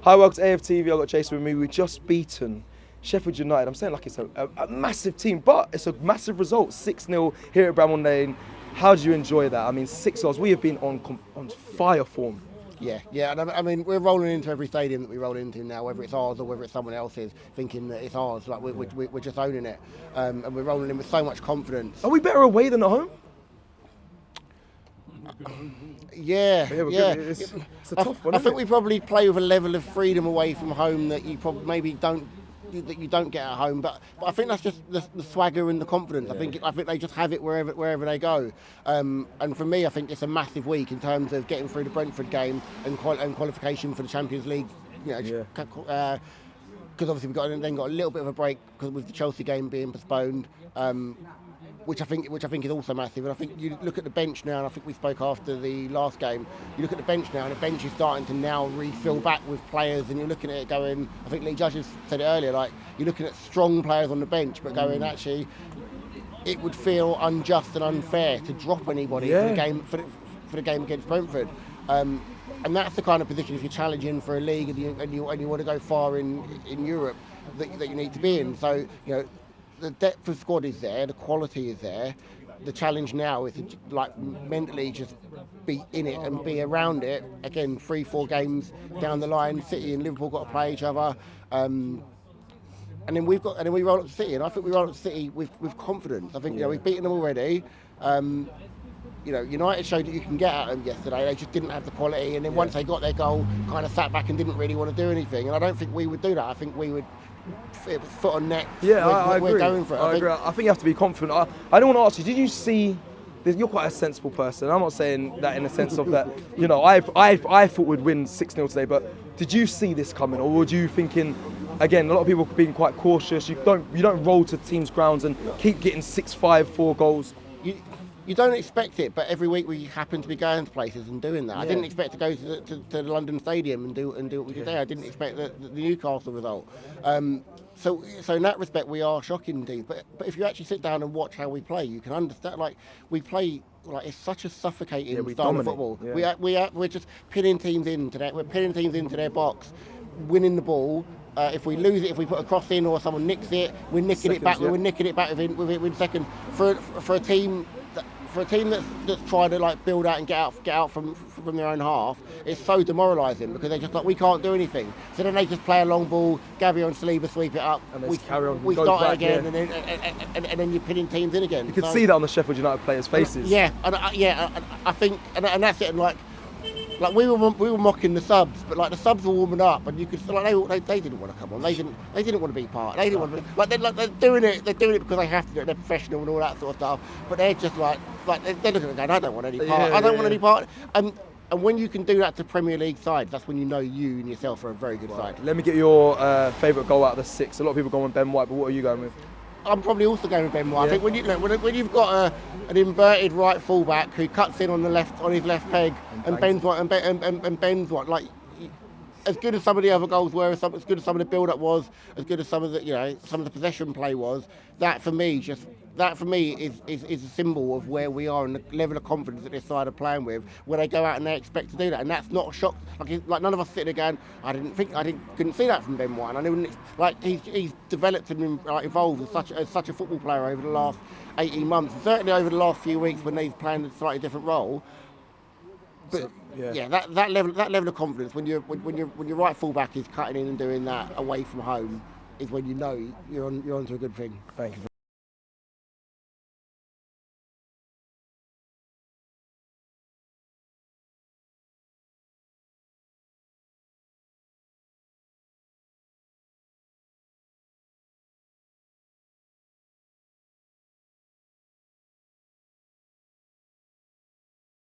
Hi, welcome to AFTV. I've got Chase with me. We've just beaten Sheffield United. I'm saying like it's a massive team, but it's a massive result. 6-0 here at Bramall Lane. How do you enjoy that? I mean, 6 goals. We have been on fire form. Yeah, and I mean, we're rolling into every stadium that we roll into now, whether it's ours or whether it's someone else's, thinking that it's ours. Like we're just owning it, and we're rolling in with so much confidence. Are we better away than at home? Yeah. It's a tough one. I think we probably play with a level of freedom away from home that you probably maybe don't get at home. But I think that's just the swagger and the confidence. Yeah. I think they just have it wherever they go. And for me, I think it's a massive week in terms of getting through the Brentford game and qualification for the Champions League. Because obviously we've then got a little bit of a break because with the Chelsea game being postponed. Which I think is also massive. And I think you look at the bench now, and I think we spoke after the last game, you look at the bench now, and the bench is starting to now refill back with players, and you're looking at it going, I think Lee Judges said it earlier, like, you're looking at strong players on the bench, but going, actually, it would feel unjust and unfair to drop anybody for the game against Brentford. And that's the kind of position, if you're challenging for a league and you want to go far in Europe, that you need to be in. So, the depth of squad is there, the quality is there. The challenge now is to mentally just be in it and be around it. Again, 3-4 games down the line, City and Liverpool got to play each other, and then we roll up to City, and I think we roll up to City with confidence. I think we've beaten them already. United showed that you can get at them yesterday. They just didn't have the quality, and then once they got their goal, kind of sat back and didn't really want to do anything. And I don't think we would do that. I think we would. It was foot on neck. Yeah, I agree. We're going for it. I agree. I think you have to be confident. I don't want to ask you, did you see, you're quite a sensible person. I'm not saying that in the sense of that, I thought we'd win 6-0 today, but did you see this coming? Or were you thinking, again, a lot of people being quite cautious, you don't roll to teams' grounds and keep getting 6-5, 4 goals? You don't expect it, but every week we happen to be going to places and doing that. Yeah. I didn't expect to go to the London Stadium and do what we did there. I didn't expect the Newcastle result. So in that respect, we are shocking teams. But if you actually sit down and watch how we play, you can understand. We play it's such a suffocating style of football. Yeah. We're just pinning teams into that. We're pinning teams into their box, winning the ball. If we lose it, if we put a cross in or someone nicks it, we're nicking it back. Yeah. We're nicking it back within seconds. For a team. For a team that's trying to build out and get out from their own half, it's so demoralising because they're just we can't do anything. So then they just play a long ball, Gabby and Saliba sweep it up, and we carry on. We start it again, and then you're pinning teams in again. You can see that on the Sheffield United players' faces. I think, and that's it. And we were mocking the subs, but the subs were warming up, and you could they didn't want to come on. They didn't want to be part. They didn't want to they're doing it. They're doing it because they have to do it. They're professional and all that sort of stuff. But they're just they're looking at it going, I don't want any part. I don't want any part. And when you can do that to Premier League sides, that's when you know you and yourself are a very good side. Let me get your favourite goal out of the 6. A lot of people go on Ben White, but what are you going with? I'm probably also going with Ben White. Yeah. I think when you've got an inverted right fullback who cuts in on his left peg and bends one and bends one, as good as some of the other goals were, as good as some of the build-up was, as good as some of the possession play was, that for me is a symbol of where we are and the level of confidence that this side are playing with, where they go out and they expect to do that, and that's not a shock. None of us sitting there going, couldn't see that from Ben White. And he's developed and evolved as such a football player over the last 18 months, and certainly over the last few weeks when he's playing a slightly different role. But that level of confidence when your right fullback is cutting in and doing that away from home is when you know you're onto a good thing. Thank you.